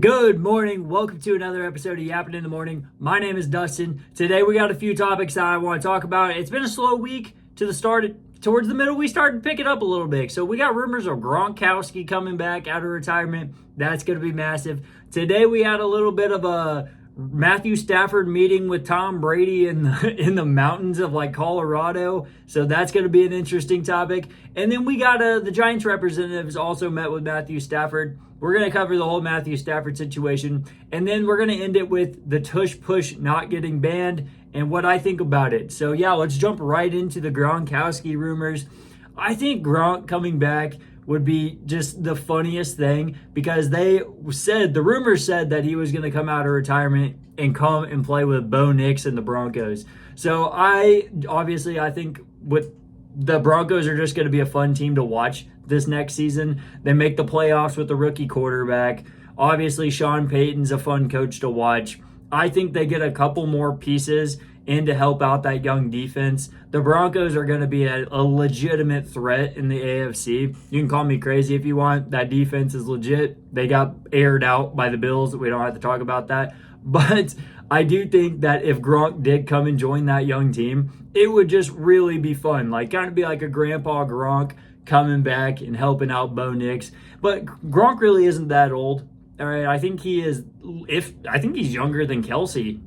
Good morning. Welcome to another episode of Yappin in the Morning. My name is Dustin. Today we got a few topics that I want to talk about. It's been a slow week to the start. Towards the middle, we started to pick it up a little bit. So we got rumors of Gronkowski coming back out of retirement. That's going to be massive. Today we had a little bit of a Matthew Stafford meeting with Tom Brady in the mountains of like Colorado. So that's going to be an interesting topic. And then we got the Giants representatives also met with Matthew Stafford. We're going to cover the whole Matthew Stafford situation. And then we're going to end it with the Tush Push not getting banned and what I think about it. So yeah, let's jump right into the Gronkowski rumors. I think Gronk coming back would be just the funniest thing because the rumors said that he was going to come out of retirement and come and play with Bo Nix and the Broncos. So I think with the Broncos are just going to be a fun team to watch this next season. They make the playoffs with the rookie quarterback. Obviously, Sean Payton's a fun coach to watch. I think they get a couple more pieces in to help out that young defense. The Broncos are going to be a legitimate threat in the AFC. You can call me crazy if you want. That defense is legit. They got aired out by the Bills. We don't have to talk about that. But I do think that if Gronk did come and join that young team, it would just really be fun. Like, kind of be like a Grandpa Gronk coming back and helping out Bo Nix. But Gronk really isn't that old. All right, I think he's younger than Kelsey.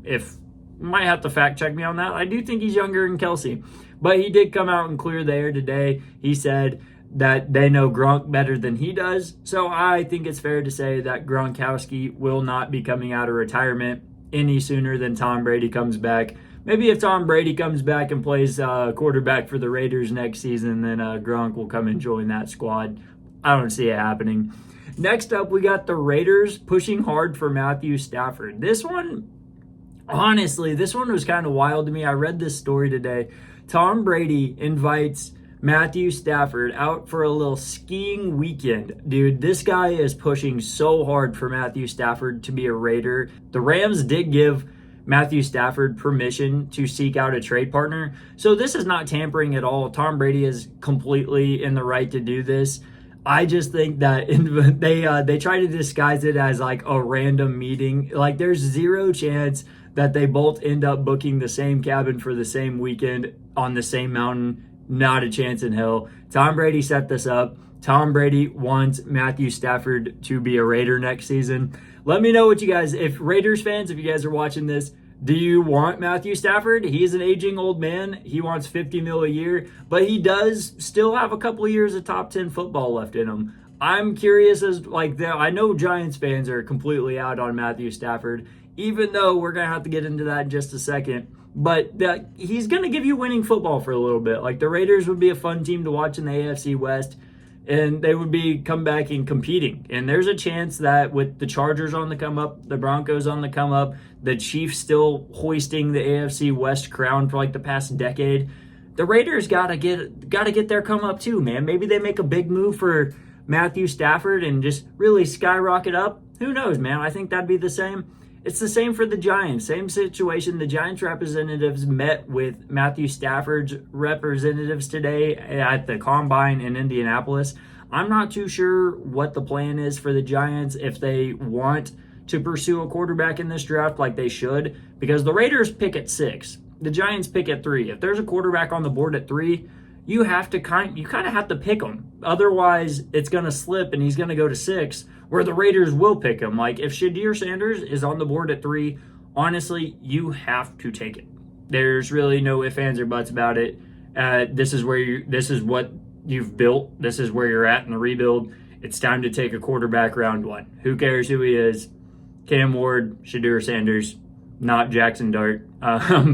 Might have to fact check me on that. I do think he's younger than Kelsey. But he did come out and clear the air today. He said that they know Gronk better than he does. So I think it's fair to say that Gronkowski will not be coming out of retirement any sooner than Tom Brady comes back. Maybe if Tom Brady comes back and plays quarterback for the Raiders next season, then Gronk will come and join that squad. I don't see it happening. Next up, we got the Raiders pushing hard for Matthew Stafford. This one was kind of wild to me. I read this story today. Tom Brady invites Matthew Stafford out for a little skiing weekend. Dude, this guy is pushing so hard for Matthew Stafford to be a Raider. The Rams did give Matthew Stafford permission to seek out a trade partner. So this is not tampering at all. Tom Brady is completely in the right to do this. I just think that they try to disguise it as like a random meeting. Like, there's zero chance that they both end up booking the same cabin for the same weekend on the same mountain. Not a chance in hell. Tom Brady set this up. Tom Brady wants Matthew Stafford to be a Raider next season. Let me know what you guys, if Raiders fans, if you guys are watching this, do you want Matthew Stafford? He's an aging old man. He wants $50 million a year, but he does still have a couple of years of top 10 football left in him. I'm curious I know Giants fans are completely out on Matthew Stafford, even though we're going to have to get into that in just a second. But he's going to give you winning football for a little bit. Like, the Raiders would be a fun team to watch in the AFC West, and they would be come back and competing. And there's a chance that with the Chargers on the come up, the Broncos on the come up, the Chiefs still hoisting the AFC West crown for like the past decade, the Raiders gotta get their come up too, man. Maybe they make a big move for Matthew Stafford and just really skyrocket up. Who knows, man? I think that'd be the same. It's the same for the Giants. Same situation. The Giants representatives met with Matthew Stafford's representatives today at the Combine in Indianapolis. I'm not too sure what the plan is for the Giants, if they want to pursue a quarterback in this draft like they should, because the Raiders pick at 6. The Giants pick at 3. If there's a quarterback on the board at 3, you kind of have to pick him. Otherwise, it's going to slip and he's going to go to 6, where the Raiders will pick him. Like, if Shadir Sanders is on the board at 3, honestly, you have to take it. There's really no ifs, ands, or buts about it. This is what you've built. This is where you're at in the rebuild. It's time to take a quarterback round 1. Who cares who he is? Cam Ward, Shadir Sanders, not Jackson Dart.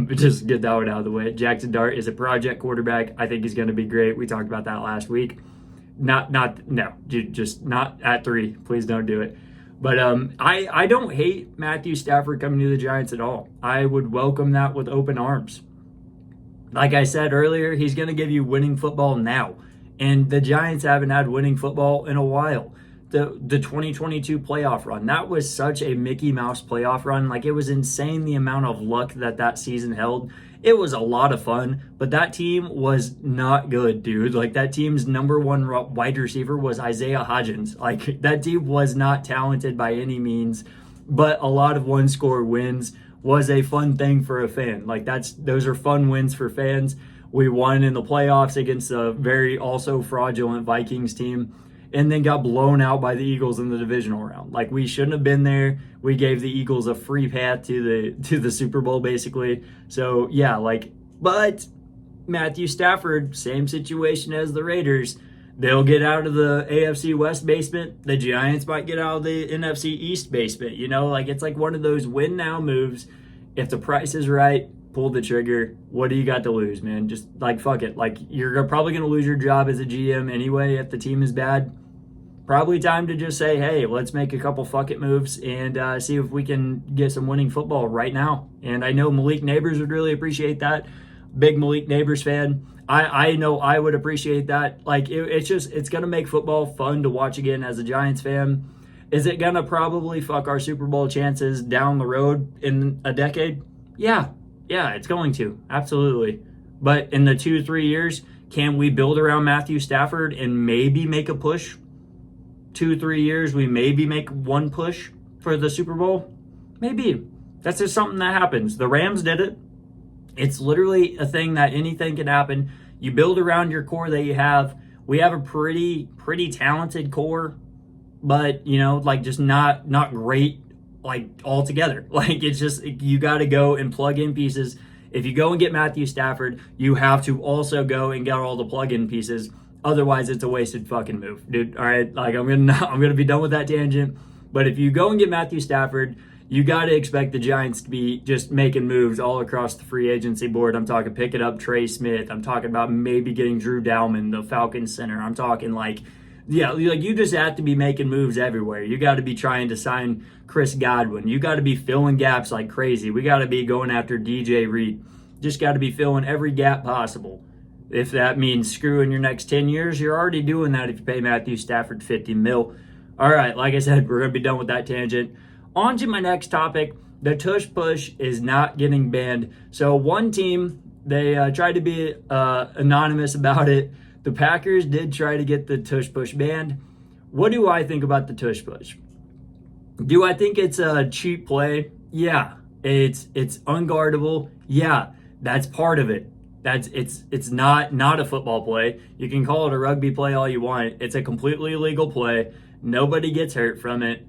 Just get that one out of the way. Jackson Dart is a project quarterback. I think he's going to be great. We talked about that last week. Just not at 3. Please don't do it. But I don't hate Matthew Stafford coming to the Giants at all. I would welcome that with open arms. Like I said earlier, he's going to give you winning football now. And the Giants haven't had winning football in a while. the 2022 playoff run. That was such a Mickey Mouse playoff run. Like, it was insane the amount of luck that season held. It was a lot of fun, but that team was not good, dude. Like, that team's number one wide receiver was Isaiah Hodgins. Like, that team was not talented by any means, but a lot of one-score wins was a fun thing for a fan. Like, those are fun wins for fans. We won in the playoffs against a very also fraudulent Vikings team, and then got blown out by the Eagles in the divisional round. Like, we shouldn't have been there. We gave the Eagles a free path to the Super Bowl, basically. So, yeah, like, but Matthew Stafford, same situation as the Raiders. They'll get out of the AFC West basement. The Giants might get out of the NFC East basement. You know, like, it's like one of those win now moves. If the price is right, pull the trigger. What do you got to lose, man? Just, like, fuck it. Like, you're probably going to lose your job as a GM anyway if the team is bad. Probably time to just say, hey, let's make a couple fuck it moves and see if we can get some winning football right now. And I know Malik Neighbors would really appreciate that. Big Malik Neighbors fan. I know I would appreciate that. Like, it's going to make football fun to watch again as a Giants fan. Is it going to probably fuck our Super Bowl chances down the road in a decade? Yeah, it's going to. Absolutely. But in the 2-3 years, can we build around Matthew Stafford and maybe make a push? 2-3 years, we maybe make one push for the Super Bowl? Maybe. That's just something that happens. The Rams did it. It's literally a thing that anything can happen. You build around your core that you have. We have a pretty talented core, but, you know, like, just not great, like, altogether. Like, it's just, you got to go and plug in pieces. If you go and get Matthew Stafford, you have to also go and get all the plug-in pieces. Otherwise, it's a wasted fucking move, dude. All right, like, I'm gonna be done with that tangent. But if you go and get Matthew Stafford, you got to expect the Giants to be just making moves all across the free agency board. I'm talking picking up Trey Smith. I'm talking about maybe getting Drew Dalman, the Falcons center. I'm talking like you just have to be making moves everywhere. You got to be trying to sign Chris Godwin. You got to be filling gaps like crazy. We got to be going after DJ Reed. Just got to be filling every gap possible. If that means screwing your next 10 years, you're already doing that if you pay Matthew Stafford $50 million. All right, like I said, we're going to be done with that tangent. On to my next topic. The Tush Push is not getting banned. So one team, they tried to be anonymous about it. The Packers did try to get the Tush Push banned. What do I think about the Tush Push? Do I think it's a cheap play? Yeah. It's unguardable. Yeah, that's part of it. It's not a football play. You can call it a rugby play all you want. It's a completely illegal play. Nobody gets hurt from it.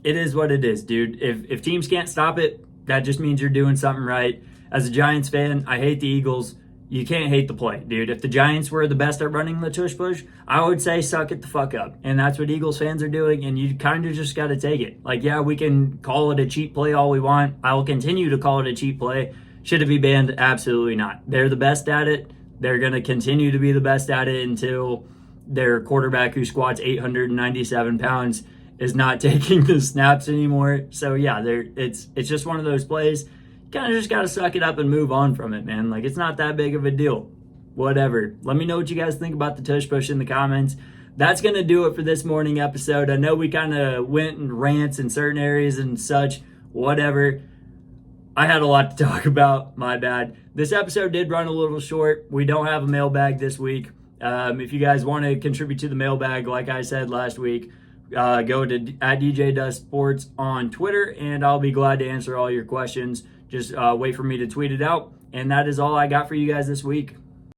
It is what it is, dude. If teams can't stop it, that just means you're doing something right. As a Giants fan, I hate the Eagles. You can't hate the play, dude. If the Giants were the best at running the Tush Push, I would say suck it the fuck up. And that's what Eagles fans are doing, and you kind of just got to take it. Like, yeah, we can call it a cheap play all we want. I will continue to call it a cheap play. Should it be banned? Absolutely not. They're the best at it. They're going to continue to be the best at it until their quarterback, who squats 897 pounds, is not taking the snaps anymore. So, yeah, it's just one of those plays. You kind of just got to suck it up and move on from it, man. Like, it's not that big of a deal. Whatever. Let me know what you guys think about the Tush Push in the comments. That's going to do it for this morning episode. I know we kind of went in rants in certain areas and such. Whatever. I had a lot to talk about. My bad. This episode did run a little short. We don't have a mailbag this week. If you guys want to contribute to the mailbag, like I said last week, go to @DJ on Twitter, and I'll be glad to answer all your questions. Just wait for me to tweet it out. And that is all I got for you guys this week.